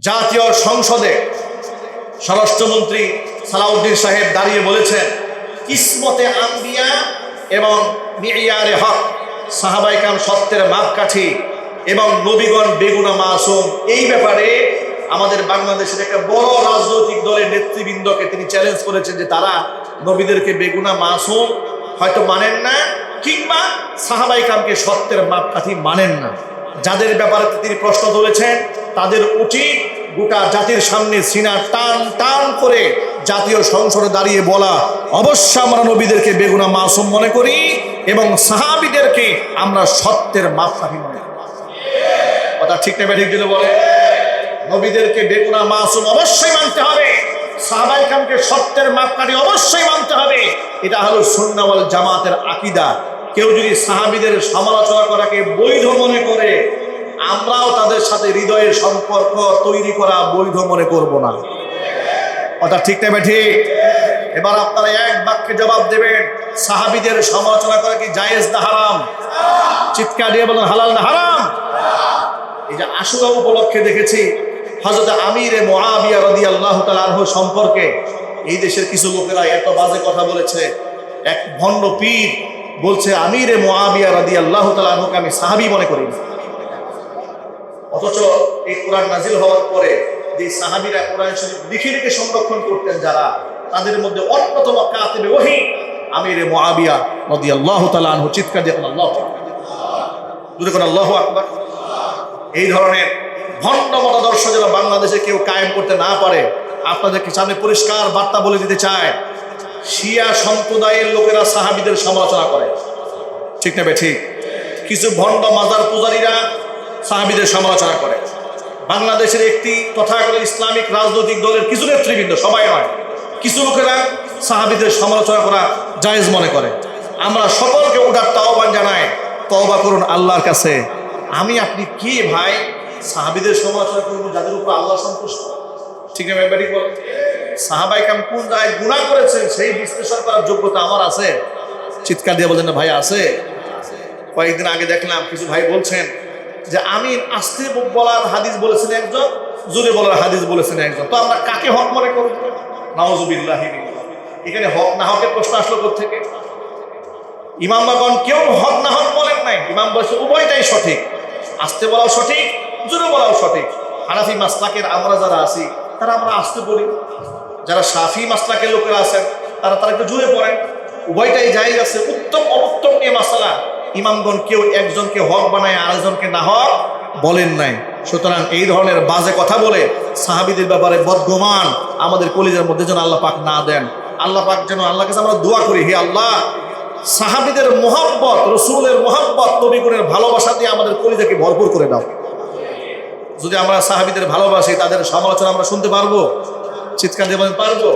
জাতীয় সংসদে স্বরাষ্ট্রমন্ত্রী সালাউদ্দিন সাহেব দাঁড়িয়ে বলেছেন, কিসমতে আম্বিয়া এবং মিয়ারে হক, সাহাবায়ে কেরাম সত্যের মাপকাঠি এবং নবীগণ বেগুনা মাসুম। এই ব্যাপারে আমাদের বাংলাদেশের একটা বড় রাজনৈতিক দলের নেতৃবৃন্দকে তিনি চ্যালেঞ্জ করেছেন যে তারা নবীদেরকে বেগুনা মাসুম হয়তো মানেন না, কিংবা সাহাবায়ে কেরামকে সত্যের মাপকাঠি মানেন না। যাদের ব্যাপারে তিনি প্রশ্ন তুলেছেন তাদের উচিত গোটা জাতির সামনে সিনা টান টান করে জাতীয় সংসদে দাঁড়িয়ে বলা, অবশ্য আমরা নবীদেরকে বেগুনা মাসুম মনে করি এবং সাহাবীদেরকে আমরা সত্যের মাপকাঠি মনে করি। কথা ঠিক না ঠিক যদি বলে, নবীদেরকে বেগুনা মাসুম অবশ্যই মানতে হবে, সাহাবায়ে কেরামকে সত্যের মাপকাঠি অবশ্যই মানতে হবে। এটা হলো সুন্নাহ ওয়াল জামাতের আকীদা। কেউ যদি সাহাবীদের সমালোচনা করাকে বৈধ মনে করে, আমরাও তাদের সাথে হৃদয়ের সম্পর্ক তৈরি করা বৈধ মনে করব না। কথা ঠিক না ঠিক? এবার আপনারা এক বাক্যে জবাব দেবেন, সাহাবীদের সমালোচনা করা কি জায়েজ না হারাম? চিৎকার দিয়ে বলুন, হালাল না হারাম? এই যে আশুরা উপলক্ষে দেখেছি হযরত আমিরে মুআবিয়া রাদিয়াল্লাহু তাআলা আনহু সম্পর্কে এই দেশের কিছু লোকেরা এত বাজে কথা বলেছে। এক ভণ্ড পীর বলছে আমিরে মুআবিয়া রাদিয়াল্লাহু তাআলা আনহুকে আমি সাহাবী মনে করি না। অথচ এই কোরআন নাজিল হওয়ার পরে যে সাহাবীরা কোরআন শরীফ লিখে লিখে সংরক্ষণ করতেন, যারা তাদের মধ্যে অন্যতম কাতিবে ওহী আমিরে মুআবিয়া রাদিয়াল্লাহু তাআলা আনহু। চিৎকার দিয়ে আল্লাহু আকবার, জোরে করে আল্লাহু আকবার। এই ধরনের ভণ্ড মতাদর্শ যেন বাংলাদেশে কেউ কায়েম করতে না পারে, আপনাদেরকে সামনে পরিষ্কার বার্তা বলে দিতে চায়। শিয়া সম্প্রদায়ের লোকেরা সাহাবীদের সমালোচনা করে, ঠিক না ঠিক? কিছু ভণ্ড মাজার পূজারীরা সাহাবীদের সমালোচনা করে। বাংলাদেশের একটি তথাকথিত ইসলামিক রাজনৈতিক দলের কিছু নেতৃবৃন্দ, সবাই নয়, কিছু লোকেরা সাহাবীদের সমালোচনা করা জায়েজ মনে করে। আমরা সকলকে উদাত্ত আহ্বান জানাই, তওবা করুন আল্লাহর কাছে। আমি আপনি কি ভাই সাহাবীদের সমালোচনা করব যাদের উপর আল্লাহ সন্তুষ্ট? ঠিক না ভাই? বল, সাহাবায়ে কেরাম কোন জায়গায় গুনাহ করেছেন সেই বিশ্লেষণ করার যোগ্যতা আমার আছে? চিৎকার দিয়ে বলেন না ভাই আছে। কয়েকদিন আগে দেখলাম কিছু ভাই বলছেন যে আমি আস্তে বলার হাদিস বলেছেন একজন, জোরে বলার হাদিস বলেছেন একজন, তো আমরা কাকে হক মনে করব? নাউযুবিল্লাহি মিনাল্লাহ। এখানে হক না হকের প্রশ্ন আসলো কোত্থেকে? ইমামগণ কেউ হক না হক বলেন নাই, ইমাম বলেছে উভয়টাই সঠিক, আস্তে বলাও সঠিক, জোরে বলাও সঠিক। হানাফি মাসলাকের আমরা যারা আছি তারা আমরা আস্তে বলি, যারা শাফি মাসলাকের লোকেরা আছেন তারা একটু জোরে পড়েন। উভয়টাই জায়েজ আছে। উত্তম অবুত্তম নিয়ে মাসালা ইমামগণ কেউ একজনকে হক বানায় আরেকজনকে না হক বলেন নাই। সুতরাং এই ধরনের বাজে কথা বলে সাহাবীদের ব্যাপারে বদগুমান আমাদের কলিজার মধ্যে যেন আল্লাহ পাক না দেন। আল্লাহ পাক যেন, আল্লাহর কাছে আমরা দোয়া করি, হে আল্লাহ সাহাবীদের মোহাব্বত, রসুলের মোহাব্বত, নবীগণের ভালোবাসা দিয়ে আমাদের কলিজাকে ভরপুর করে দাও। যদি আমরা সাহাবীদের ভালোবাসি, তাদের সমালোচনা আমরা শুনতে পারবো? চিৎকার দিয়ে বলেন পারবো?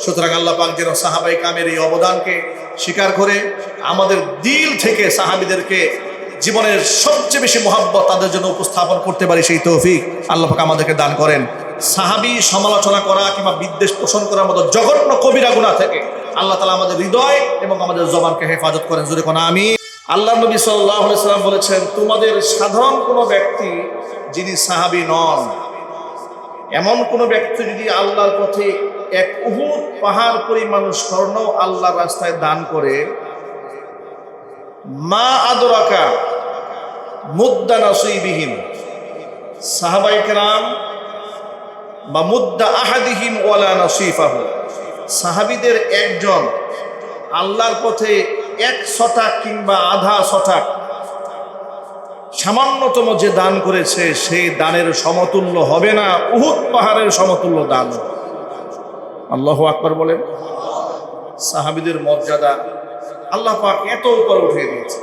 সুতরাং আল্লাহ পাক যেন সাহাবায়ে কেরামের এই অবদানকে স্বীকার করে আমাদের দিল থেকে সাহাবীদেরকে জীবনের সবচেয়ে বেশি মহব্বত তাদের জন্য উপস্থাপন করতে পারি, সেই তৌফিক আল্লাহ পাক আমাদেরকে দান করেন। সাহাবী সমালোচনা করা কিংবা বিদ্বেষ পোষণ করার মতো জঘন্য কবিরা গুনাহ থেকে আল্লাহ তাআলা আমাদের হৃদয় এবং আমাদের জবানকে হেফাজত করেন। জোরে কোন আমিন। আল্লাহ নবী সাল্লাল্লাহু আলাইহি সাল্লাম বলেছেন, তোমাদের সাধারণ কোনো ব্যক্তি যিনি সাহাবী নন, এমন কোনো ব্যক্তি যদি আল্লাহর পথে এক উহুদ পাহাড় পরিমাণ স্বর্ণ আল্লাহর রাস্তায় দান করে, মা আদরাকা মুদ্দা নাসিবিহিম, সাহাবায়ে কেরাম বা মুদ্দা আহাদিহিম ওয়ালা নাসিফাহু, সাহাবীদের একজন আল্লাহর পথে 1 শতাক কিংবা আধা শতাক সামান্যতম যে দান করেছে সেই দানের সমতুল্য হবে না উহুদ পাহাড়ের সমতুল্য দান। আল্লাহু আকবার বলেন। সাহাবীদের মর্যাদা আল্লাহ পাক এত উপরে উঠিয়ে দিয়েছে।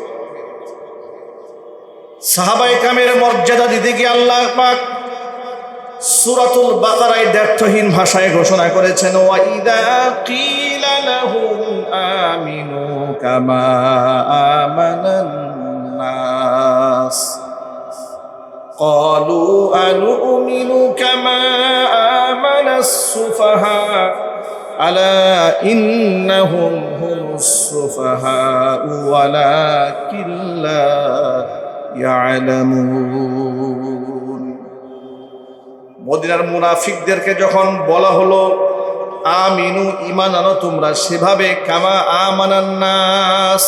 সাহাবায়ে কেরামের মর্যাদা দিতে গিয়ে আল্লাহ পাক সূরাতুল বাকারায় দ্ব্যর্থহীন ভাষায় ঘোষণা করেছেন, ওয়া ইযা কিলা লাহুম আমিনু কামা আমানান নাস ক্বালু আনুমিনু কামা আমানাস সুফাহা আলা ইন্নাহুম হুমুস সুফাহা ওয়ালাকিন লা ইয়ালামুন। মদিনার মুনাফিকদেরকে যখন বলা হলো আমিনু ঈমান আনো তোমরা, সেভাবে কামা আমানান নাস,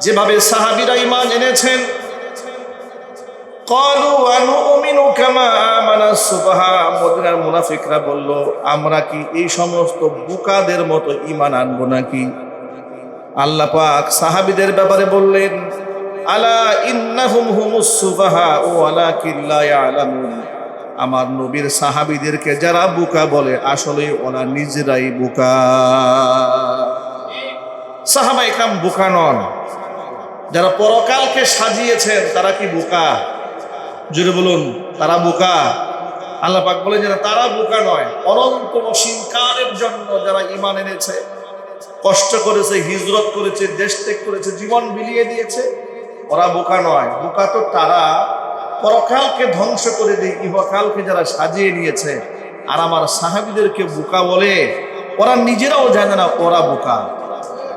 যেভাবে সাহাবীরা ঈমান এনেছেন, ক্বালু আনুমিনু কামা আমানাস সুফাহা, মদিনার মুনাফিকরা বলল আমরা কি এই সমস্ত বোকাদের মতো ঈমান আনবো নাকি? আল্লাহ পাক সাহাবীদের ব্যাপারে বললেন আলা ইন্নাহুম হুমুস সুফাহা ওয়ালাকিন লা ইয়ালামুন, আমার নবীর সাহাবীদেরকে যারা বোকা বলে আসলে ওরা নিজেরাই বোকা। সাহাবায়ে কেরাম বোকা নন, যারা পরকালকে সাজিয়েছেন তারা কি বোকা? জোরে বলুন, তারা বোকা? আল্লাহ পাক বলেন যে তারা বোকা নয়, অনন্ত অসীমকালের জন্য যারা ঈমান এনেছে, কষ্ট করেছে, হিজরত করেছে, দেশ ত্যাগ করেছে, জীবন বিলিয়ে দিয়েছে, ওরা বোকা নয়। বোকা তো তারা পরকালকে ধ্বংস করে দিয়ে ইহকালকে যারা সাজিয়ে নিয়েছে। আর আমার সাহাবীদেরকে বোকা বলে, ওরা নিজেরাও জানে না ওরা বোকা।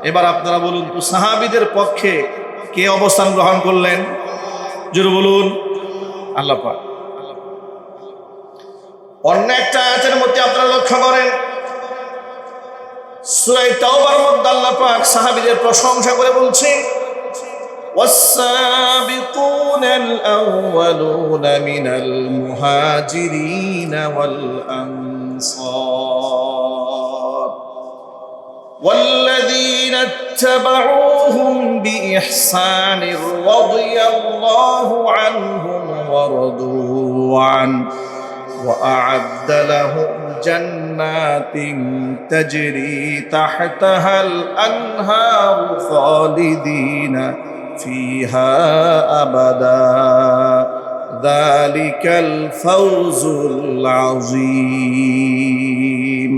এবার আপনারা বলুন তো, সাহাবীদের পক্ষে কে অবস্থান গ্রহণ করলেন? জোরে বলুন, আল্লাহ পাক। অন্য একটা আয়াতের মধ্যে আপনারা লক্ষ্য করেন, সূরা তাওবার মধ্যে আল্লাহ পাক সাহাবীদের প্রশংসা করে বলছেন والسابقون الأولون من المهاجرين والأنصار والذين اتبعوهم بإحسان رضي الله عنهم ورضوا عنه وأعد لهم جنات تجري تحتها الأنهار خالدين فيها أبدا ذلك الفوز العظيم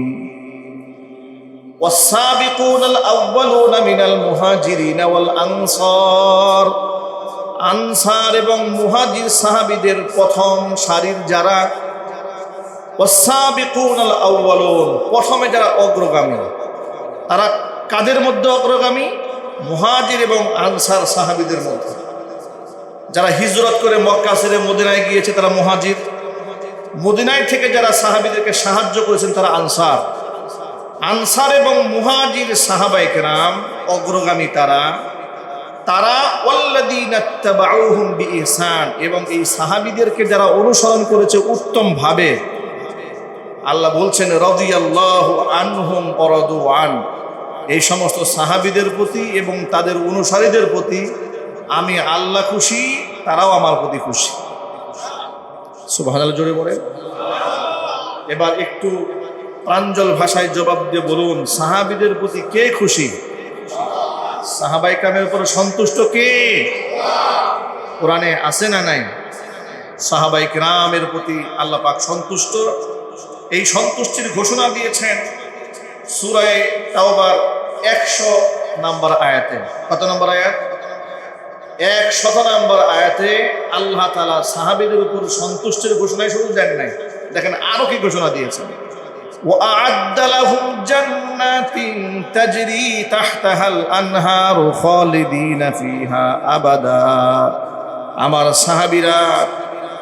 والسابقون الأولون من المهاجرين والأنصار আনসার এবং মুহাজির সাহাবীদের প্রথম সারির যারা, والسابقون الأولون প্রথমে যারা অগ্রগামী, তারা কাদের মধ্যে অগ্রগামী? মুহাজির এবং আনসার সাহাবীদের মধ্যে। যারা হিজরত করে মক্কা ছেড়ে মদিনায় গিয়েছে তারা মুহাজির, মদিনায় থেকে যারা সাহাবীদেরকে সাহায্য করেছেন তারা আনসার। আনসার এবং মুহাজির সাহাবায়ে কেরাম অগ্রগামী তারা ওয়াল্লাযীনা ইত্তাবাউহুম বিইহসান, এবং এই সাহাবীদেরকে যারা অনুসরণ করেছে উত্তম ভাবে, আল্লাহ বলছেন রাদিয়াল্লাহু আনহুম ওয়া রাদু আন, এই সমস্ত সাহাবীদের প্রতি এবং তাদের অনুসারীদের প্রতি আমি আল্লাহ খুশি, তারাও আমার প্রতি খুশি। সুবহানাল্লাহ, জোরে বলেন। এবার একটু প্রাঞ্জল ভাষায় জবাব দিয়ে বলুন, সাহাবীদের প্রতি কে খুশি? সাহাবায়ে কেরামের উপর সন্তুষ্ট কে? কোরআনে আছে না নাই? সাহাবায়ে কেরামের প্রতি আল্লাহ পাক সন্তুষ্ট। এই সন্তুষ্টির ঘোষণা দিয়েছেন সূরা তাওবার 100 নম্বর আয়াতে। কত নম্বর আয়াত? 100 নম্বর আয়াতে আল্লাহ তাআলা সাহাবীদের উপর সন্তুষ্টির ঘোষণাই শুধু দেন নাই, দেখেন আরো কি ঘোষণা দিয়েছেন। وأعد لهم جنات تجري تحتها الأنهار خالدين فيها أبدا, আমার সাহাবীরা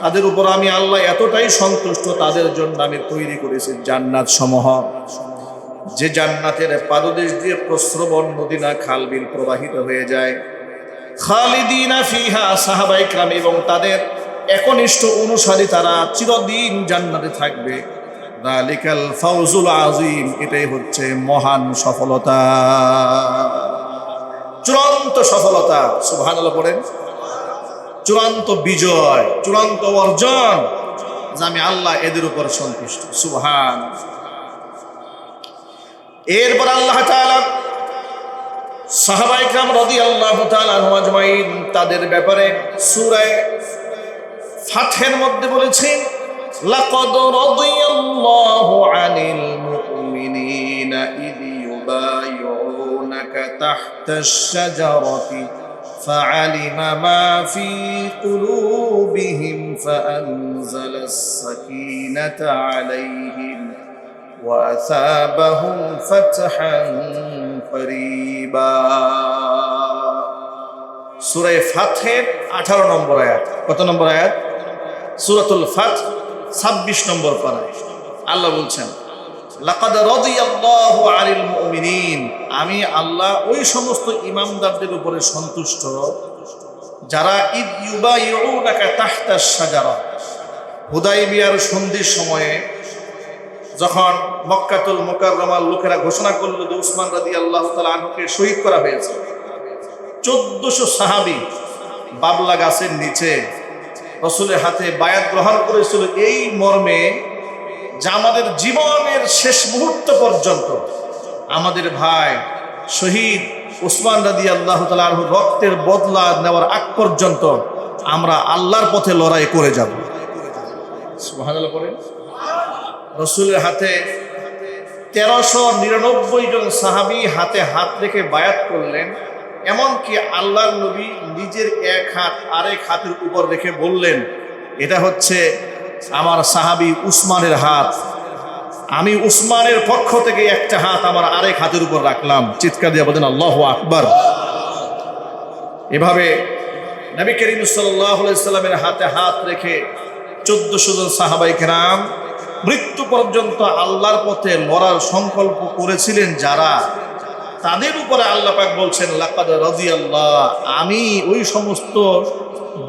তাদের উপর আমি আল্লাহ এতটাই সন্তুষ্ট, তাদের জন্য আমি তৈরি করেছি জান্নাত সমূহ, যে জান্নাতের পাদদেশ দিয়ে প্রস্রবণ নদী না খাল বিল প্রবাহিত হয়ে যায়। খালিদিনা ফিহা, সাহাবায়ে কেরাম এবং তাদের একনিষ্ঠ অনুসারী তারা চিরদিন জান্নাতে থাকবে। যালিকাল ফাউজুল আযীম, এটাই হচ্ছে মহান সফলতা, চূড়ান্ত সফলতা। সুবহানাল্লাহ পড়েন। চূড়ান্ত বিজয়, চূড়ান্ত অর্জন, যে আমি আল্লাহ এদের উপর সন্তুষ্ট। সুবহান। এরপর আল্লাহ তাআলা সাহাবায়ে কেরাম রাদিয়াল্লাহু তাআলা আনহুম আজমাইন তাদের ব্যাপারে সূরা ফাতহের মধ্যে বলেছেন লাকাদ রাদিয়াল্লাহু আনিল মুমিনিনা ইয ইউবাইউনাকা তাহতাশ শাজারাতি ফাআলিমা মা ফি কুলুবিহিম ফাআনজালাস সাকিনাতা আলাইহিম وأثابهم فتحا قريبا। সূরা ফাতহের 18 নম্বর আয়াত। কত নম্বর আয়াত? সূরাতুল ফাতহ 26 নম্বর পারা আল্লাহ বলছেন, লাকাদ রাদিয়াল্লাহু আনিল মুমিনিন, আমি আল্লাহ ওই সমস্ত ইমানদারদের উপরে সন্তুষ্ট যারা ইদ ইউবাইউনাকা তাহতাশ শাজারা, হুদাইবিয়ার সন্ধির সময়ে যখন মক্কাতুল মুকাররমার লোকেরা ঘোষণা করলো যে উসমান রাদিয়াল্লাহু তাআলা আনহুকে শহীদ করা হয়েছে, 1400 সাহাবী বাবলা গাছের নিচে রাসূলের হাতে বায়াত গ্রহণ করেছিল এই মর্মে যে আমাদের জীবনের শেষ মুহূর্ত পর্যন্ত আমাদের ভাই শহীদ উসমান রাদিয়াল্লাহু তাআলা আনহু রক্তের বদলা নেওয়ার আগ পর্যন্ত আমরা আল্লাহর পথে লড়াই করে যাব। সুবহানাল্লাহ পড়েন। রাসূলের হাতে 1399 জন সাহাবী হাতে হাত রেখে বায়াত করলেন। এমনকি আল্লাহর নবী নিজের এক হাত আরেক হাতের উপর রেখে বললেন, এটা হচ্ছে আমার সাহাবী উসমানের হাত, আমি উসমানের পক্ষ থেকে একটা হাত আমার আরেক হাতের উপর রাখলাম। চিৎকার দিয়ে বলেন আল্লাহু আকবার। এভাবে নবী করিম সাল্লাল্লাহু আলাইহি সাল্লামের হাতে হাত রেখে 1400 জন সাহাবায়ে কেরাম মৃত্যু পর্যন্ত আল্লাহর পথে লড়ার সংকল্প করেছিলেন যারা, তাদের উপরে আল্লাহ পাক বলছেন লাকাদ রাদিয়াল্লাহ, আমি ওই সমস্ত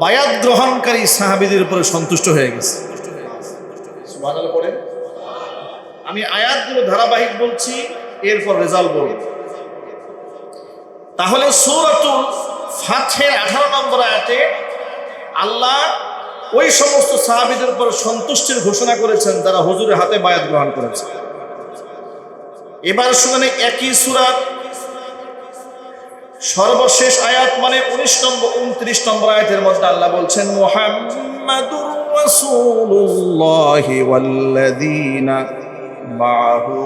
বায়াত গ্রহণকারী সাহাবীদের উপরে সন্তুষ্ট হয়ে গেছি। সুবহানাল্লাহ পড়েন। আমি আয়াতগুলো ধারাবাহিক বলছি, এরপর রেজাল্ট বলব। তাহলে সূরাতুল ফাতহের 18 নম্বর আয়াতে আল্লাহ ওই সমস্ত সাহাবীদের উপর সন্তুষ্টির ঘোষণা করেছেন যারা হুজুরের হাতে বায়াত গ্রহণ করেছে। এবার শুনে একই সূরার সর্বশেষ আয়াত মানে 19 নম্বর 29 নম্বর আয়াতের মধ্যে আল্লাহ বলছেন, মুহাম্মাদুর রাসূলুল্লাহি ওয়াল্লাযীনা মা'হু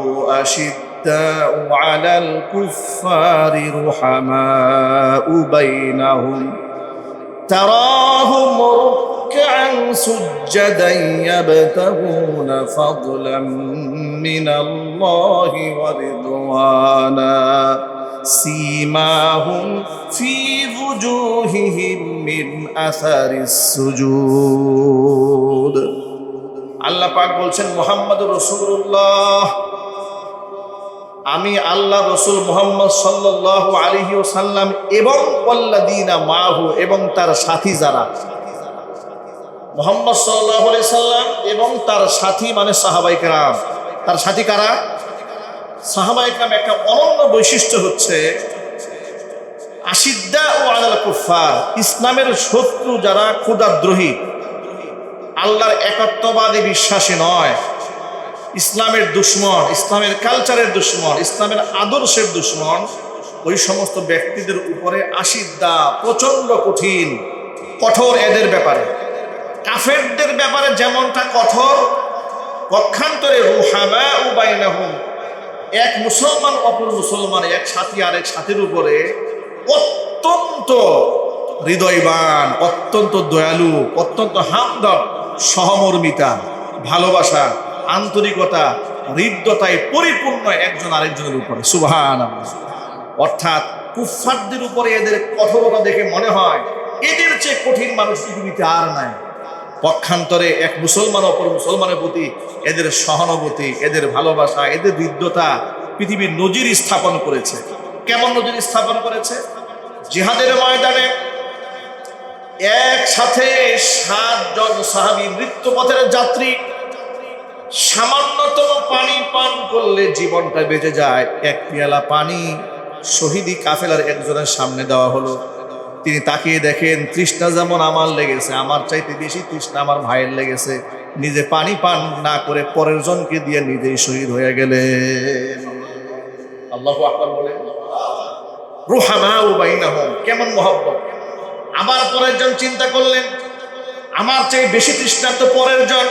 আশিদ্দাউ আলাল কুফফারি রুহামাউ বাইনাহুম তারাহুম রুকআন সুজ্জাদান ইয়াবতাগুনা ফাদলাম মিনাল্লাহি ওয়া রিদওয়ানা সীমাহুম ফি ওয়ুজুহিহিম মিন আসারিস সুজুদ। আল্লাহ পাক বলছেন, মুহাম্মাদুর রাসূলুল্লাহ, আমি আল্লাহ রাসূল মুহাম্মদ সাল্লাল্লাহু আলাইহি ওয়াসাল্লাম এবং ওয়াল্লাযীনা মাহু, এবং তার সাথী যারা, মুহাম্মদ সাল্লাল্লাহু আলাইহি সাল্লাম এবং তার সাথী মানে সাহাবায়ে কেরাম। তার সাথী কারা? সাহাবায়ে কেরাম। একটা অনন্য বৈশিষ্ট্য হচ্ছে আশিদ্দাউ আলাল কুফফার, ইসলামের শত্রু যারা, ক্ষুধাদ্রোহী, আল্লাহর একত্ববাদী বিশ্বাসী নয়, ইসলামের দুশ্মন, ইসলামের কালচারের দুশ্মন, ইসলামের আদর্শের দুশ্মন, ওই সমস্ত ব্যক্তিদের উপরে আশিদ্দা, প্রচন্ড কঠিন, কঠোর এদের ব্যাপারে। কাফেরদের ব্যাপারে যেমনটা কঠোর, পক্ষান্তরে রুহামাউ বাইনাহুম, এক মুসলমান অপর মুসলমান, এক সাথী আরেক সাথীর উপরে অত্যন্ত হৃদয়বান, অত্যন্ত দয়ালু, অত্যন্ত হামদর্দ, সহমর্মিতা, ভালোবাসা, আন্তরিকতা, হৃদ্যতায় পরিপূর্ণ একজন আরেকজনের উপরে। সুবহানাল্লাহ। অর্থাৎ কুফফারদের উপরে এদের কঠোরতা দেখে মনে হয় এদের চেয়ে কঠিন মানুষ পৃথিবীতে আর নাই। পক্ষান্তরে এক মুসলমান অপর মুসলমানের প্রতি এদের সহানুভূতি, এদের ভালোবাসা, এদের হৃদ্যতা পৃথিবীর নজির স্থাপন করেছে। কেমন নজির স্থাপন করেছে? জিহাদের ময়দানে একসাথে 7 জন সাহাবী, মৃত্যুপথের যাত্রী, সামান্যতম পানি পান করলে জীবনটা বেঁচে যায়। এক পেয়ালা পানি শহীদি কাফেলার একজনের সামনে দেওয়া হলো। তিনি তাকিয়ে দেখেন, তৃষ্ণা যেমন আমার লেগেছে, আমার চাইতে বেশি তৃষ্ণা আমার ভাইয়ের লেগেছে। নিজে পানি পান না করে পরের জনকে দিয়ে নিজেই শহীদ হয়ে গেলেন। আল্লাহু আকবার বলে। রুহামাউ বাইনাহুম, কেমন মহব্বত। আবার পরের জন চিন্তা করলেন, আমার চেয়ে বেশি তৃষ্ণার্ত পরের জন,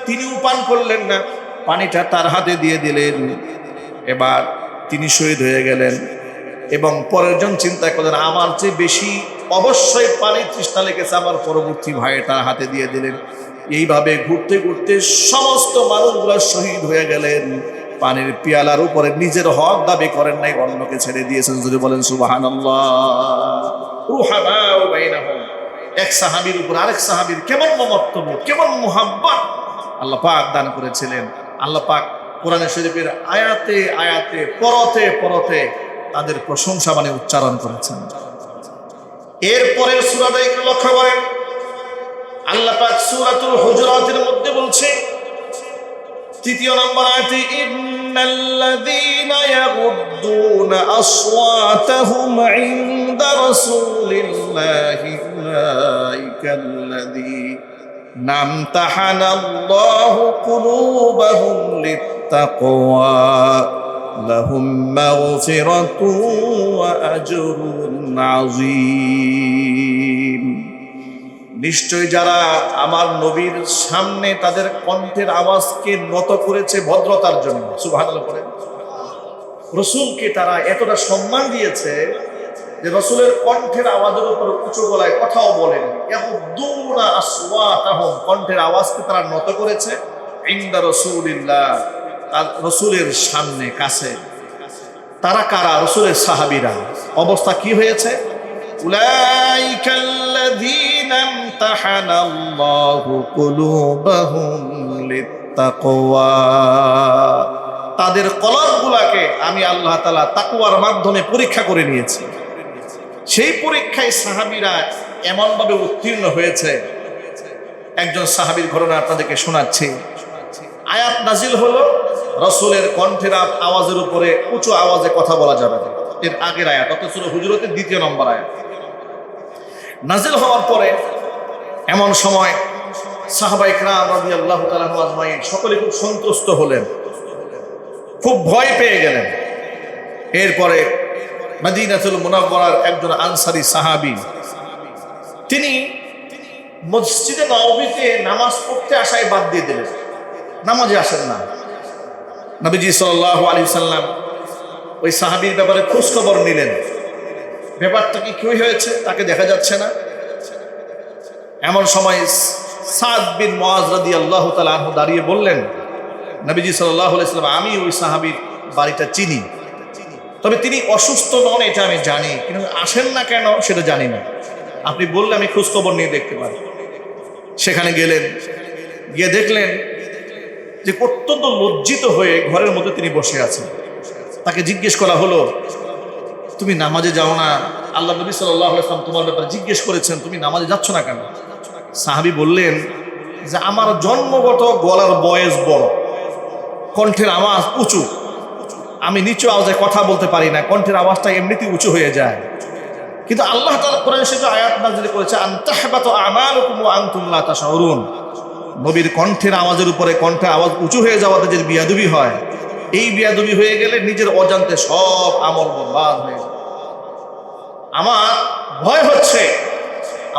তিনিও পান করলেন না, পানিটা তার হাতে দিয়ে দিলেন। এবার তিনি শহীদ হয়ে গেলেন। এবং পরের জন চিন্তা করলেন, আমার চেয়ে বেশি অবশ্যই পানি তৃষ্ণা লেগেছে আমার পরবর্তী ভাইয়ের, তার হাতে দিয়ে দিলেন। এইভাবে ঘুরতে ঘুরতে সমস্ত মানুষগুলো শহীদ হয়ে গেলেন। পানির পিয়ালার উপরে নিজের হক দাবি করেন নাই, অন্যকে ছেড়ে দিয়েছেন। যদি বলেন সুবহানাল্লাহ। রুহামাউ বাইনাহুম, এক সাহাবীর উপর আরেক সাহাবীর কেমন মমত্ববোধ, কেমন মুহাব্বত, আল্লাহ পাক দান করেছিলেন। আল্লাহ পাক কোরআনে শরীফের আয়াতে আয়াতে পরতে পরতে তাদের প্রশংসা মানে উচ্চারণ করেছেন। এরপরের সূরাটা একটু লক্ষ্য করেন, আল্লাহ পাক সূরাতুল হুজুরাতের মধ্যে বলছে, তৃতীয় নম্বর আয়াতে, ইন্নাল্লাযীনা ইয়াগুদ্দুনা আসওয়াতাহুম ইনদা রাসূলিল্লাহি উলাইকাল্লাযীনা আমতাহানাল্লাহু কুলুবাহুম লিত্তাকওয়া লাহুম মাগফিরাতুন ওয়া আজরুন আযীম। নিশ্চয় যারা আমার নবীর সামনে তাদের কণ্ঠের আওয়াজকে নত করেছে ভদ্রতার জন্য, সুবহানাল্লাহ পড়েন, রসুলকে তারা এতটা সম্মান দিয়েছে যে রসুলের কণ্ঠের আওয়াজের উপর উঁচু গলায় কথাও বলেন, ইয়াগুদ্দুনা আসওয়াতাহুম, কণ্ঠের আওয়াজকে তারা নত করেছে ইনদা রাসূলিল্লাহ, রসুলের সামনে কাছে। তারা কারা? রসুলের সাহাবীরা। অবস্থা কি হয়েছে? উলাইকাল্লাযীনা আমতাহানাল্লাহু কুলুবাহুম লিত্তাকওয়া, তাদের কলবগুলোকে আমি আল্লাহ তাআলা তাকওয়ার মাধ্যমে পরীক্ষা করে নিয়েছি। সেই পরীক্ষায় সাহাবীরা এমনভাবে উত্তীর্ণ হয়েছে। একজন সাহাবীর ঘটনা আপনাদেরকে শোনাচ্ছি। আয়াত নাজিল হলো, রসুলের কণ্ঠের আওয়াজের উপরে উঁচু আওয়াজে কথা বলা যাবে না, এর আগের আয়াত, অর্থাৎ সূরা হুজুরাতের 2 নম্বর আয়াত নাজিল হওয়ার পরে এমন সময় সাহাবায়ে কেরাম রাদিয়াল্লাহু তাআলা আজমাইন সকলে খুব সন্তুষ্ট হলেন, খুব ভয় পেয়ে গেলেন। এরপরে মদিনাতুল মুনাওয়ারার একজন আনসারী সাহাবী, তিনি মসজিদে নববীতে নামাজ পড়তে আসায় বাদ দিয়ে দিলেন, নামাজে আসেন না। নবীজি সাল্লাল্লাহু আলাইহি সাল্লাম ওই সাহাবীর ব্যাপারে খোঁজ খবর নিলেন, ব্যাপারটা কি হয়েছে, তাকে দেখা যাচ্ছে না। এমন সময় সাদ বিন মুআজ রাদিয়াল্লাহু তাআলা আনহু দাঁড়িয়ে বললেন, নবীজি সাল্লাল্লাহু আলাইহি সাল্লাম, আমি ওই সাহাবীর বাড়িটা চিনি, তবে তিনি অসুস্থ নন এটা আমি জানি, কিন্তু আসেন না কেন সেটা জানি না, আপনি বললে আমি খোঁজ খবর নিয়ে দেখতে পারি। সেখানে গেলেন, গিয়ে দেখলেন যে অত্যন্ত লজ্জিত হয়ে ঘরের মধ্যে তিনি বসে আছেন। তাকে জিজ্ঞেস করা হলো, তুমি নামাজে যাও না? আল্লাহ নবী সাল্লাল্লাহু আলাইহি ওয়াসাল্লাম তোমার ব্যাপারে জিজ্ঞেস করেছেন, তুমি নামাজে যাচ্ছ না কেন? সাহাবী বললেন যে আমার জন্মগত গলার বয়স বড়, কণ্ঠের আওয়াজ উঁচু, আমি নিচু আওয়াজে কথা বলতে পারি না, কণ্ঠের আওয়াজটা এমনিতেই উঁচু হয়ে যায়। কিন্তু আল্লাহ তাআলা কোরআনে শরীফে আয়াত নাযিল করেছে, আনতাহবাতু আমালুকুম ওয়া আনতুম লা তাশউরুন, নবীর কণ্ঠের আওয়াজের উপরে কণ্ঠের আওয়াজ উঁচু হয়ে যাওয়াতে যে বিয়াদবি হয়, এই বিয়াদবি হয়ে গেলে নিজের অজান্তে সব আমল বরবাদ হয়ে যায়। আমার ভয় হচ্ছে,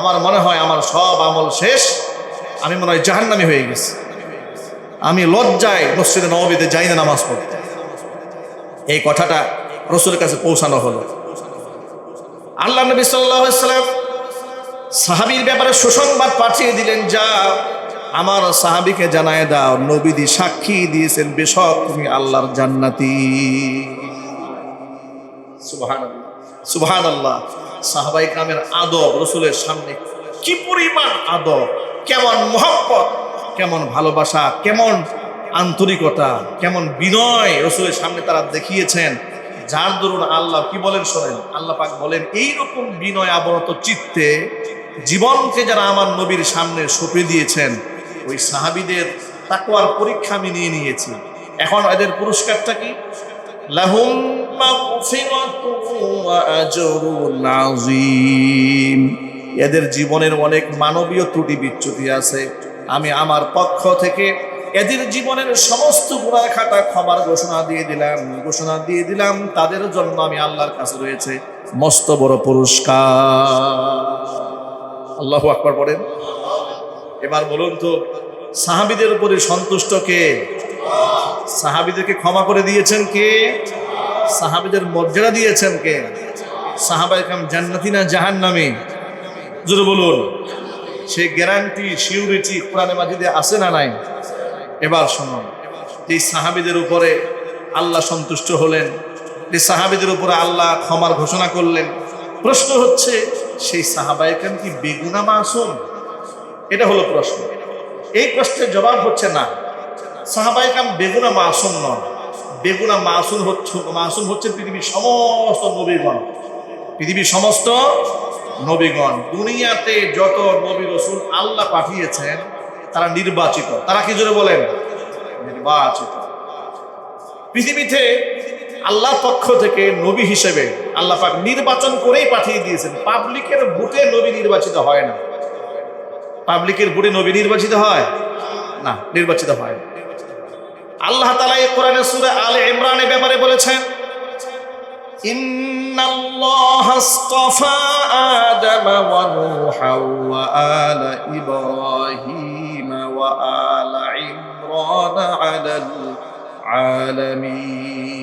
আমার মনে হয় আমার সব আমল শেষ, আমি মনে হয় জাহান্নামী হয়ে গেছি, আমি লজ্জায় মসজিদে নববীতে যাই না নামাজ পড়তে। এই কথাটা রাসূলের কাছে পৌঁছানো হলো। আল্লাহ নবী সাল্লাল্লাহু আলাইহি ওয়াসাল্লাম সাহাবীর ব্যাপারে সুসংবাদ পাঠিয়ে দিলেন, যা আমার সাহাবীকে জানায় দাও, নবীজি সাক্ষী দিয়েছেন বেশক তুমি আল্লাহর জান্নাতি। সুবহানাল্লাহ, সুবহানাল্লাহ। সাহাবায়ে কেরামের আদব রাসূলের সামনে কি পরিমাণ আদব, কেমন মহব্বত, কেমন ভালোবাসা, কেমন আন্তরিকতা, কেমন বিনয় রাসূলের সামনে তারা দেখিয়েছেন, যার দরুন আল্লাহ কি বলেন শোনেন। আল্লাহ পাক বলেন, এইরকম বিনয় আবনত চিত্তে জীবনকে যারা আমার নবীর সামনে সঁপে দিয়েছেন, ওই সাহাবীদের তাকওয়ার পরীক্ষা আমি নিয়ে নিয়েছি। এখন এদের পুরস্কারটা কি? লাহুম মাগফিরাতুন ওয়া আজরুন আযীম, এদের জীবনের অনেক মানবীয় ত্রুটি বিচ্যুতি আছে, আমি আমার পক্ষ থেকে এদের জীবনের সমস্ত গুনাহ খাতা ক্ষমার ঘোষণা দিয়ে দিলাম, তাদের জন্য আমি আল্লাহর কাছে রয়েছে মস্ত বড় পুরস্কার। আল্লাহু আকবার বলেন। এবার বলুন তো, সাহাবীদের উপরে সন্তুষ্ট কে? সাহাবীদেরকে ক্ষমা করে দিয়েছেন কে? সাহাবীদের মর্যাদা দিয়েছেন কে? সাহাবায়ে কেরাম জান্নাতি না জাহান্নামী? জোরে বলুন। সেই গ্যারান্টি, সিউরিটি কোরআনে মাজিদে আছে না নাই? এবার শুনুন, যে সাহাবীদের উপরে আল্লাহ সন্তুষ্ট হলেন, যে সাহাবীদের উপরে আল্লাহ ক্ষমার ঘোষণা করলেন, প্রশ্ন হচ্ছে সেই সাহাবায়ে কেরাম কি বেগুনাহ মাসুম? এটা হলো প্রশ্ন। এই প্রশ্নের জবাব হচ্ছে না, সাহাবায়ে কেরাম বেগুনা মাসুম নন। বেগুনা মাসুম হচ্ছেন পৃথিবীর সমস্ত নবীগণ। পৃথিবীর সমস্ত নবীগণ, দুনিয়াতে যত নবী রাসূল আল্লাহ পাঠিয়েছেন তারা নির্বাচিত। তারা কি জোরে বলেন? নির্বাচিত। পৃথিবীতে আল্লাহর পক্ষ থেকে নবী হিসেবে আল্লাহ পাক নির্বাচন করেই পাঠিয়ে দিয়েছেন। পাবলিকের ভোটে নবী নির্বাচিত হয় না। পাবলিকের ভোটে নবী নির্বাচিত হয় না, নির্বাচিত হয়। আল্লাহ তাআলা এই কোরআনের সূরা আলে ইমরানের ব্যাপারে বলেছেন, ইন্নাল্লাহা আসতাফা আদামা ওয়া নূহা ওয়া আলা ইব্রাহিম ওয়া আলা ইমরান আলাল আলামিন।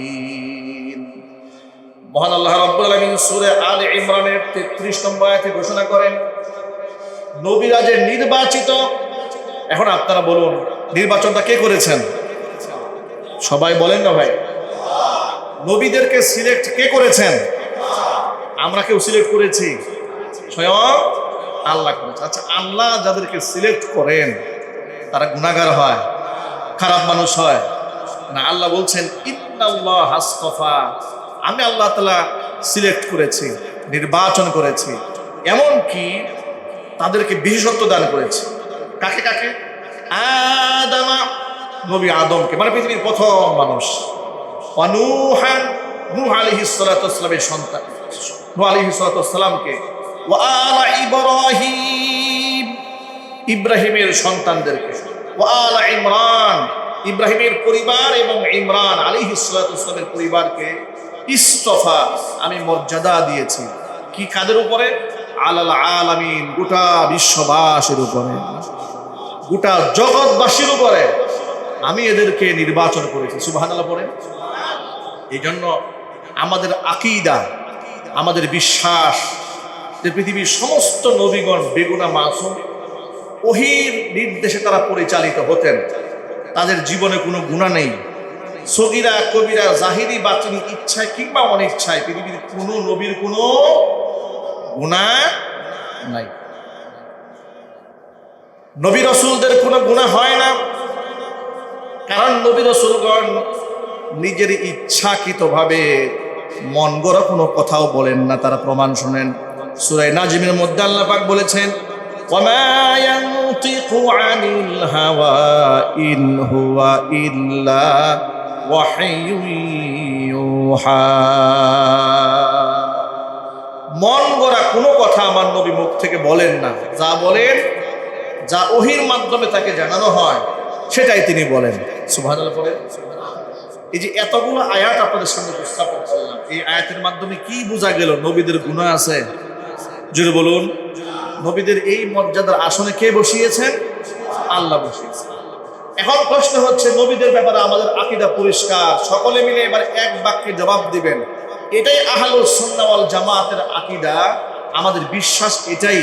মহান আল্লাহ রাব্বুল আলামিন সূরা আলে ইমরানের 33 নম্বর আয়াতে ঘোষণা করেন, নবীরা যে নির্বাচিত। এখন আপনারা বলুন, নির্বাচনটা কে করেছেন? সবাই বলেন না ভাই। নবীদেরকে সিলেক্ট কে করেছেন? আমরা কেউ সিলেক্ট করেছি? স্বয়ং আল্লাহ করেছে। আচ্ছা, আল্লাহ যাদেরকে সিলেক্ট করেন তারা গুনাহগার হয়, খারাপ মানুষ হয় না? আল্লাহ বলছেন ইন্নাল্লাহ আসতাফা, আমি আল্লাহ তাআলা সিলেক্ট করেছি, নির্বাচন করেছি, এমন কি তাদেরকে বিশেষত্ব দান করেছে। কাকে কাকে? আদামা, নবী আদমকে, মানে পৃথিবীর প্রথম মানুষ। ওয়া নূহান, নূহ আলাইহিস সালাতু ওয়াস সালামের সন্তান, নূহ আলাইহিস সালাতু ওয়াস সালামকে। ওয়া আলা ইব্রাহিম, ইব্রাহিমের সন্তানদেরকে। ওয়া আলা ইমরান, ইব্রাহিমের পরিবার এবং ইমরান আলাইহিস সালাতু ওয়াস সালামের পরিবারকে ইস্তফা, আমি মর্যাদা দিয়েছি। কি কাদের উপরে? আলাল আলামিন, গোটা বিশ্ববাসীর উপরে, গোটা জগৎবাসীর উপরে আমি এদেরকে নির্বাচন করেছি। সুবহানাল্লাহ পড়ে। এই জন্য আমাদের আকীদা, আমাদের বিশ্বাস যে পৃথিবীর সমস্ত নবীগণ বেগুনা মাসুম, ওহীর নির্দেশে তারা পরিচালিত হতেন। তাদের জীবনে কোনো গুনাহ নেই। সগীরা কবিরা, জাহিরি বাতিনি, ইচ্ছায় কিংবা অনিচ্ছায় পৃথিবীর কোনো নবীর কোনো গুনাহ নাই। নবী রাসূলদের কোনো গুনাহ হয় না, কারণ নবী রাসূলগণ নিজের ইচ্ছাকৃতভাবে মন গড়া কোনো কথাও বলেন না। তারা প্রমাণ শুনেন। সূরা নাজমের মধ্যে আল্লাহ পাক বলেছেন, ওয়ামা ইয়ানতিকু আনিল হাওয়া ইন হুয়া ইল্লা ওয়াহয়ুন ইউহা। মন গড়া কোনো কথা আমার নবী মুখ থেকে বলেন না। যা বলেন, যা ওহীর মাধ্যমে তাকে জানানো হয়, সেটাই তিনি বলেন। সুবহানাল্লাহ পড়েন। এই যে এতগুলো আয়াত আপনাদের সামনে উপস্থাপন করলাম, এই আয়াতের মাধ্যমে কি বোঝা গেল? নবীদের গুনাহ আছে? জোরে বলুন। নবীদের এই মর্যাদার আসনে কে বসিয়েছেন? আল্লাহ বসিয়েছেন। এখন প্রশ্ন হচ্ছে, নবীদের ব্যাপারে আমাদের আকীদা পরিষ্কার, সকলে মিলে এবার এক বাক্যে জবাব দিবেন। এটাই আহলুস সুন্নাহ ওয়াল জামাতের আকীদা। আমাদের বিশ্বাস এটাই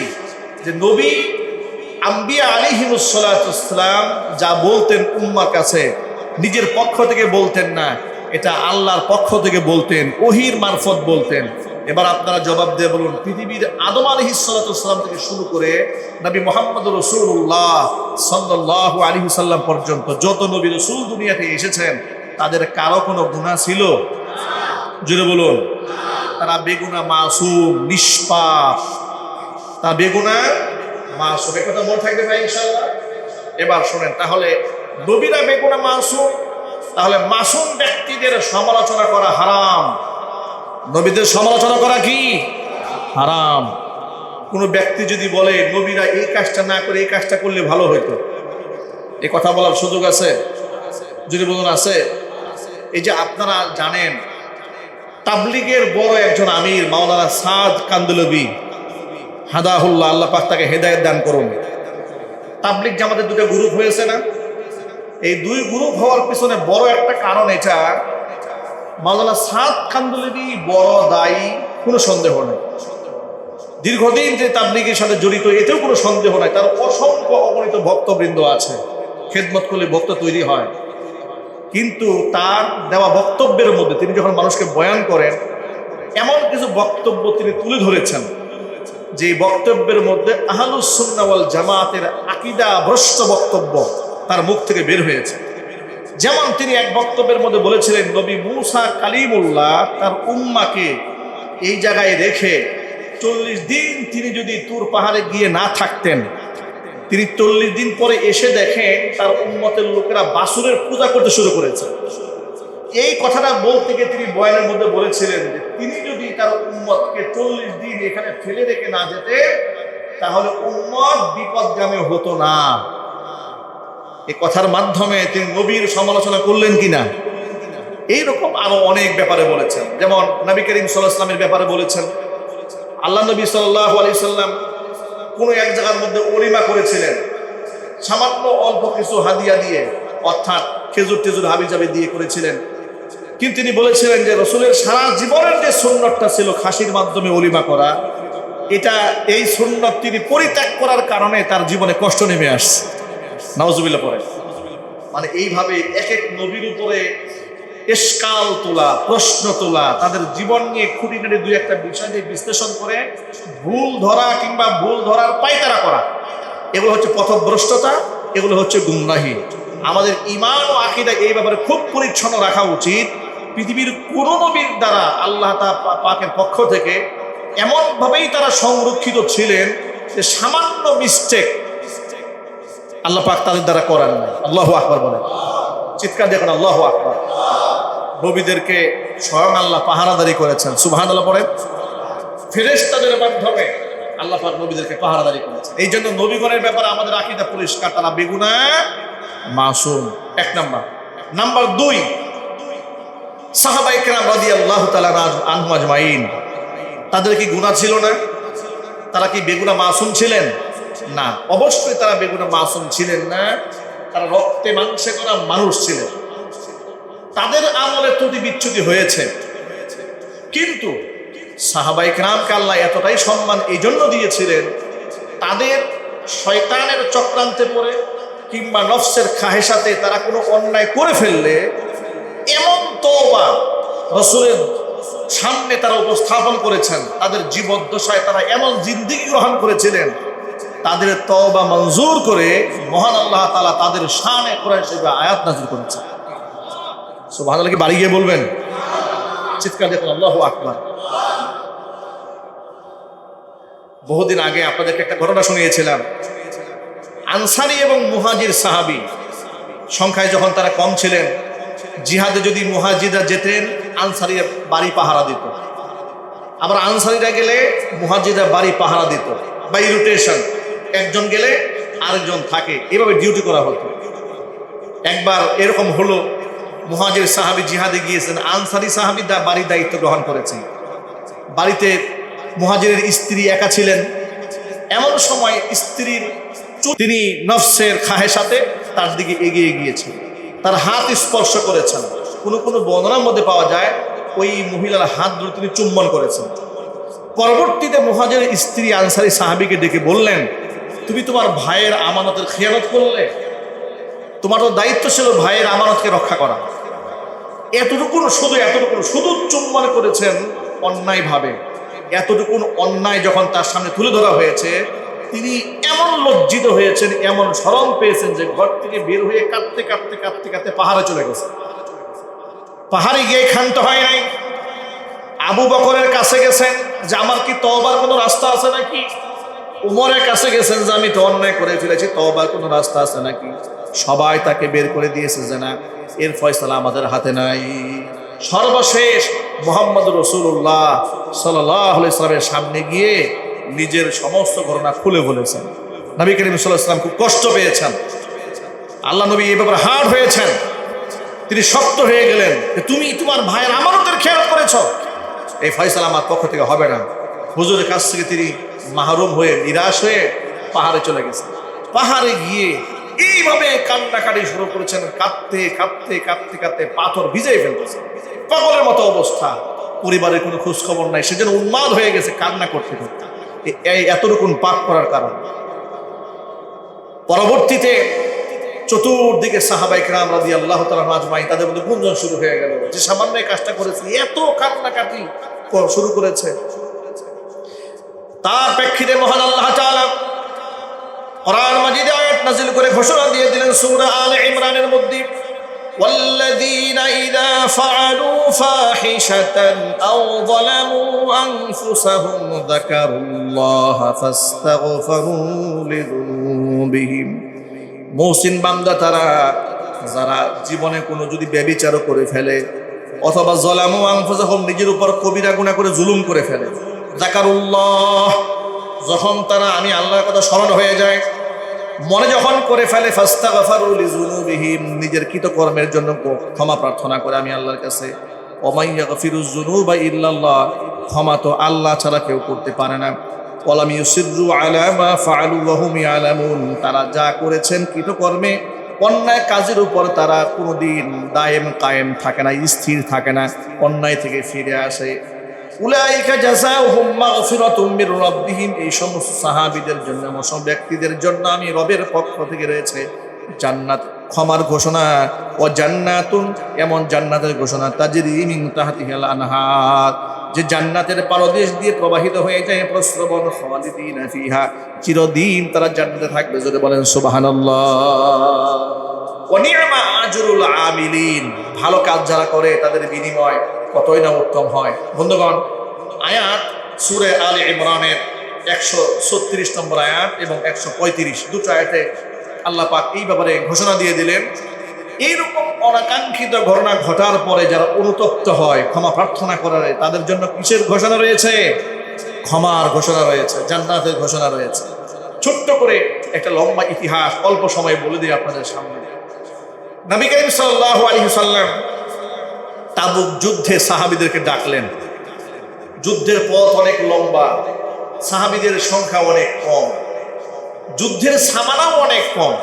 যে নবী আম্বিয়া আলাইহিমুস সালাতু ওয়াস সালাম যা বলতেন উম্মার কাছে, নিজের পক্ষ থেকে বলতেন না, এটা আল্লাহর পক্ষ থেকে বলতেন, ওহীর মারফত বলতেন। এবার আপনারা জবাব দিয়ে বলুন, পৃথিবীর আদম আলাইহিস সালাতু ওয়াস সালাম থেকে শুরু করে নবী মুহাম্মদুর রাসূলুল্লাহ সাল্লাল্লাহু আলাইহি ওয়াসাল্লাম পর্যন্ত যত নবী রাসূল দুনিয়াতে এসেছেন, তাদের কারো কোনো গুনাহ ছিল? জোরে বলুন। তারা বেগুনা মাসুম, নিষ্পাপ। তারা বেগুনা মাসুম। এই কথা মনে থাকবে ভাই ইনশাআল্লাহ। এবার শুনেন, তাহলে নবীরা বেগুনা মাসুম, তাহলে মাসুম ব্যক্তিদের সমালোচনা করা হারাম। নবীদের সমালোচনা করা কি হারাম? কোনো ব্যক্তি যদি বলে নবীরা এই কাজটা না করে এই কাজটা করলে ভালো হইতো, এই কথা বলার সুযোগ আছে? যদি বলুন আছে। এই যে আপনারা জানেন, তাবলীগের বড় একজন আমির মাওলানা সাদ কান্দলবি হাদাহুল্লাহ, আল্লাহ পাক তাকে হেদায়েত দান করুন। তাবলীগ জামাতের দুটো গ্রুপ হয়েছে না? এই দুই গ্রুপ হওয়ার পিছনে বড় একটা কারণ এটা, মাওলানা সাদ কান্দলবি বড় দায়ী, কোনো সন্দেহ নেই। দীর্ঘদিন যে তাবলীগের সাথে জড়িত, এতেও কোনো সন্দেহ নাই। তার অসংখ্য অগণিত ভক্তবৃন্দ আছে, খেদমত করলে ভক্ত তৈরি হয়। কিন্তু তার দেওয়া বক্তব্যের মধ্যে তিনি যখন মানুষকে বয়ান করেন, এমন কিছু বক্তব্য তিনি তুলে ধরেছেন যে বক্তব্যের মধ্যে আহলুস সুন্নাহ ওয়াল জামাতের আকীদা ভ্রষ্ট বক্তব্য তার মুখ থেকে বের হয়েছে। যেমন তিনি এক বক্তব্যের মধ্যে বলেছিলেন, নবী মূসা কালিমুল্লাহ তার উম্মাকে এই জায়গায় রেখে 40 দিন তিনি যদি তুর পাহাড়ে গিয়ে না থাকতেন, তিনি 40 দিন পরে এসে দেখেন তার উম্মতের লোকেরা বাছুরের পূজা করতে শুরু করেছে। এই কথাটা বলতে গিয়ে তিনি বয়ানের মধ্যে বলেছিলেন যে তিনি যদি তার উম্মতকে 40 দিন এখানে ফেলে রেখে না যেতে, তাহলে উম্মত বিপদগামী হতো না। এই কথার মাধ্যমে তিনি নবীর সমালোচনা করলেন কিনা? এইরকম আরো অনেক ব্যাপারে বলেছেন। যেমন নবী করিম সাল্লাল্লাহু আলাইহি ওয়াসাল্লামের ব্যাপারে বলেছেন, আল্লাহ নবী সাল্লাল্লাহু আলাইহি সাল্লাম কোনো এক জায়গার মধ্যে ওলিমা করেছিলেন, সামান্য অল্প কিছু হাদিয়া দিয়ে, অর্থাৎ খেজুর টেজুর হাবিজাবি দিয়ে করেছিলেন। কিন্তু তিনি বলেছিলেন যে রাসূলের সারা জীবনের যে সুন্নতটা ছিল খাসির মাধ্যমে ওলিমা করা, এই সুন্নত তিনি পরিত্যাগ করার কারণে তার জীবনে কষ্ট নেমে আসছে। নাউজুবিল্লাহ পড়ে। মানে এইভাবে এক এক নবীর উপরে ইশকাল তোলা, প্রশ্ন তোলা, তাদের জীবন নিয়ে খুঁটিনাটি দুই একটা বিষয় নিয়ে বিশ্লেষণ করে ভুল ধরা কিংবা ভুল ধরার পায়তারা করা, এগুলো হচ্ছে পথভ্রষ্টতা, এগুলো হচ্ছে গুমরাহি। আমাদের ঈমান ও আকীদা এই ব্যাপারে খুব পরিচ্ছন্ন রাখা উচিত। পৃথিবীর কোনো নবীর দ্বারা আল্লাহ পাকের পক্ষ থেকে এমনভাবেই তারা সংরক্ষিত ছিলেন যে সামান্য মিস্টেক আল্লাহ পাক তাদের দ্বারা করান নাই। আল্লাহু আকবার বলেন, চিৎকার দেখুন আল্লাহু আকবার। নবীদেরকে স্বয়ং আল্লাহ পাহারাদারি করেছেন, সুবহানাল্লাহ পড়েন। ফেরেশতাদের মাধ্যমে আল্লাহ পাক নবীদেরকে পাহারাদারি করেছেন। এই জন্য নবীগণের ব্যাপারে আমাদের আকীদা পরিষ্কার, তারা বেগুনাহ মাসুম। এক নাম্বার 2, সাহাবায়ে কেরাম রাদিয়াল্লাহু তাআলা আনহুম আজমাইন, তাদের কি গুনাহ ছিল না? তারা কি বেগুনাহ মাসুম ছিলেন? না, অবশ্যই তারা বেগুনাহ মাসুম ছিলেন না। তারা রক্তে মাংসে করা মানুষ ছিলেন, তাদের আমলে ত্রুটি বিচ্যুতি হয়েছে। কিন্তু সাহাবায়ে কেরামকে আল্লাহ এতটাই সম্মান এই জন্য দিয়েছিলেন, তাদের শয়তানের চক্রান্তে পড়ে কিংবা নফসের খাহেসাতে তারা কোনো অন্যায় করে ফেললে এমন তওবা রাসূলের সামনে তারা উপস্থাপন করেছেন, তাদের জীবদ্দশায় তারা এমন জিন্দেগি গ্রহণ করেছিলেন, তাদের তওবা মঞ্জুর করে মহান আল্লাহ তাআলা তাদের শানে কোরআন শরীফে আয়াত নাযিল করেছেন। সুবহানাল্লাহ কি বাড়ি গিয়ে বলবেন? চিৎকার দেখুন আল্লাহু আকবার। বহুদিন আগে আপনাদেরকে একটা ঘটনা শুনিয়েছিলাম। আনসারী এবং মুহাজির সাহাবী সংখ্যায় যখন তারা কম ছিলেন, জিহাদে যদি মুহাজিরা যেতেন, আনসারীরা বাড়ি পাহারা দিত, আবার আনসারীরা গেলে মুহাজিরা বাড়ি পাহারা দিত। বাই রোটেশন, একজন গেলে আরেকজন থাকে, এভাবে ডিউটি করা হতো। একবার এরকম হলো, মুহাজির সাহাবী জিহাদে গিয়েছেন, আনসারী সাহাবী বাড়ির দায়িত্ব গ্রহণ করেছেন। বাড়িতে মুহাজিরের স্ত্রী একা ছিলেন। এমন সময় স্ত্রীর তিনি নফসের খাহেসাতে তার দিকে এগিয়ে গিয়েছেন, তার হাত স্পর্শ করেছেন। কোনো কোনো বর্ণনার মধ্যে পাওয়া যায় ওই মহিলার হাত ধরে তিনি চুম্বন করেছেন। পরবর্তীতে মুহাজিরের স্ত্রী আনসারী সাহাবীকে ডেকে বললেন, তুমি তোমার ভাইয়ের আমানতের খেয়ানত করলে, তোমার তো দায়িত্ব ছিল ভাইয়ের আমানতকে রক্ষা করা। এতটুকু শুধু চুম্বন করেছেন অন্যায়ভাবে। এতটুকু অন্যায় যখন তার সামনে তুলে ধরা হয়েছে, তিনি এমন লজ্জিত হয়েছেন, এমন শরম পেয়েছেন যে ঘর থেকে বের হয়ে কাঁদতে পাহাড়ে চলে গেছেন। পাহাড়ে গিয়ে ক্ষান্ত হয় নাই, আবু বকরের কাছে গেছেন যে আমার কি তওবার কোনো রাস্তা আছে নাকি? উমরের কাছে গেছেন যে আমি তো অন্যায় করে ফেলেছি, তওবার কোনো রাস্তা আছে নাকি? সবাই তাকে বের করে দিয়েছে যে না, এর ফয়সালা আমাদের হাতে নাই। সর্বশেষ মুহাম্মদ রাসূলুল্লাহ সাল্লাল্লাহু আলাইহি ওয়াসাল্লামের সামনে গিয়ে নিজের সমস্ত ঘটনা খুলে বলেছেন। নবী করিম সাল্লাল্লাহু আলাইহি ওয়াসাল্লাম খুব কষ্ট পেয়েছেন। আল্লাহ নবী এই ব্যাপারে হার্ড হয়েছেন, তিনি শক্ত হয়ে গেলেন যে তুমি তোমার ভাইয়ের আমানতের খেয়াল করেছ, এই ফয়সালা আমার পক্ষ থেকে হবে না। হুজুরের কাছ থেকে তিনি মাহরুম হয়ে নিরাশ হয়ে পাহাড়ে চলে গেছেন। পাহাড়ে গিয়ে এইভাবে কান্নাকাটি শুরু করেছেন, কাঁদতে পাথর ভিজে ফেলতেছেন, পাগলের মতো অবস্থা। পরিবারের কোনো খোঁজ খবর নাই, সেজন্য উন্মাদ হয়ে গেছে কান্না করতে করতে, এই এতটুকু পাপ করার কারণ। পরবর্তীতে চতুর্দিকে সাহাবায়ে কেরাম রাদিয়াল্লাহু তাআলা আজমাইন, তাদের মধ্যে গুঞ্জন শুরু হয়ে গেল যে সামান্য কাজটা করেছে, এত কান্নাকাটি শুরু করেছে। তার প্রেক্ষিতে মহান আল্লাহ তাআলা কোরআন মাজিদে আয়াত নাযিল করে ঘোষণা দিয়ে দিলেন সূরা আলে ইমরানের মধ্যে, والذين إذا فعلوا فاحشة أو ظلموا أنفسهم ذكروا الله فاستغفروا لذنوبهم। মুহসিন বান্দা তারা যারা জীবনে কোনো যদি ব্যভিচার করে ফেলে অথবা যলামু আনফুসাহুম নিজের উপর কবিরা গুনাহ করে জুলুম করে ফেলে, যাকারুল্লাহ যখন তারা আমি আল্লাহর কথা স্মরণ হয়ে যায়, মনে যখন করে ফেলে, ফাস্তাগফারু লিযুনুবিহিম নিজের কৃতকর্মের জন্য ক্ষমা প্রার্থনা করে আমি আল্লাহর কাছে, ওয়া ইয়াগফিরুয যুনুবা ইল্লাল্লাহ ক্ষমা তো আল্লাহ ছাড়া কেউ করতে পারে না, ওয়ালাম ইউসিররু আলা মা ফাআলু ওয়া হুম ইয়ালামুন তারা যা করেছেন কৃতকর্মে অন্যায় কাজের উপর তারা কোনোদিন দায়েম কায়েম থাকে না, স্থির থাকে না, অন্যায় থেকে ফিরে আসে। উলাইকা জাযাউহুম মাগফিরাতুম মির রাব্বিহিম এই সমস্ত সাহাবীদের জন্য সমস্ত ব্যক্তিদের জন্য আমি রবের পক্ষ থেকে রয়েছে জান্নাত, ক্ষমার ঘোষণা, ও জান্নাতুন এমন জান্নাতের ঘোষণা তাজরি মিন তাহতিহাল আনহার যে জান্নাতের পারদেশ দিয়ে প্রবাহিত হয়ে যায় প্রস্রবণ, খালিদিনা ফিহা চিরদিন তারা জান্নাতে থাকবে। জোরে বলেন সুবহানাল্লাহ। ওয়া নি'মা আজরুল আমিলিন ভালো কাজ যারা করে তাদের বিনিময় কতই না উত্তম হয়। বন্ধুগণ, আয়াত সূরা আলে ইমরানের 136 নম্বর আয়াত এবং 135 দুটো আয়াতে আল্লাহ পাক এই ব্যাপারে ঘোষণা দিয়ে দিলেন, এইরকম অনাকাঙ্ক্ষিত ঘটনা ঘটার পরে যারা অনুতপ্ত হয় ক্ষমা প্রার্থনা করার তাদের জন্য কিসের ঘোষণা রয়েছে? ক্ষমার ঘোষণা রয়েছে, জান্নাতের ঘোষণা রয়েছে। ছোট্ট করে একটা লম্বা ইতিহাস অল্প সময়ে বলে দিই আপনাদের সামনে। নবী করিম সাল্লাল্লাহু আলাইহি ওয়াসাল্লাম তাবুক যুদ্ধে সাহাবীদেরকে ডাকলেন। যুদ্ধের পথ অনেক লম্বা, সাহাবীদের সংখ্যা অনেক কম, যুদ্ধের সামানাও অনেক কম,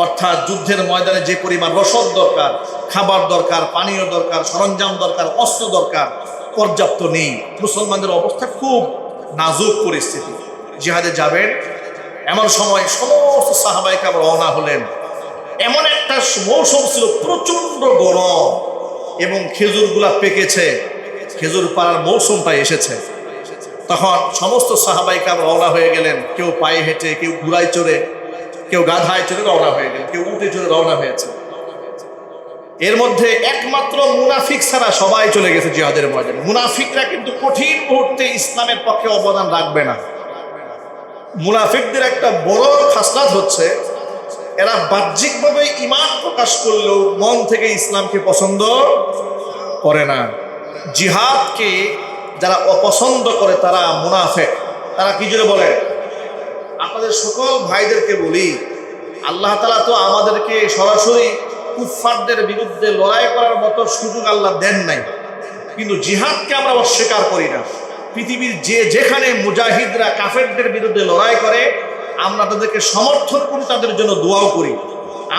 অর্থাৎ যুদ্ধের ময়দানে যে পরিমাণ রসদ দরকার, খাবার দরকার, পানীয় দরকার, সরঞ্জাম দরকার, অস্ত্র দরকার পর্যাপ্ত নেই। মুসলমানদের অবস্থা খুব নাজুক পরিস্থিতি। জিহাদে যাবেন এমন সময় সমস্ত সাহাবায়ে কেরাম রওনা হলেন। এমন একটা মৌসুম ছিল প্রচন্ড গরম এবং খেজুরগুলা পেকেছে, খেজুর পাড়ার মৌসুমটা এসেছে। তখন সমস্ত সাহাবায়ে কেরাম রওনা হয়ে গেলেন, কেউ পায়ে হেঁটে, কেউ ঘোড়ায় চড়ে, কেউ গাধায় চড়ে রওনা হয়ে গেলেন, কেউ উটে চড়ে রওনা হয়েছে। এর মধ্যে একমাত্র মুনাফিক ছাড়া সবাই চলে গেছে জিহাদের ময়দানে। মুনাফিকরা কিন্তু কঠিন মুহূর্তে ইসলামের পক্ষে অবদান রাখবে না। মুনাফিকদের একটা বড় খাসলাত হচ্ছে এরা বাহ্যিকভাবে ঈমান প্রকাশ করলেও মন থেকে ইসলামকে পছন্দ করে না। জিহাদকে যারা অপছন্দ করে তারা মুনাফিক। তারা কি জন্য বলে? আপনাদের সকল ভাইদেরকে বলি, আল্লাহ তাআলা তো আমাদেরকে সরাসরি কুফফারদের বিরুদ্ধে লড়াই করার মতো সুযোগ আল্লাহ দেন নাই, কিন্তু জিহাদকে আমরা অস্বীকার করি না। পৃথিবীর যেখানে মুজাহিদরা কাফেরদের বিরুদ্ধে লড়াই করে আমরা তাদেরকে সমর্থন করি, তাদের জন্য দোয়াও করি।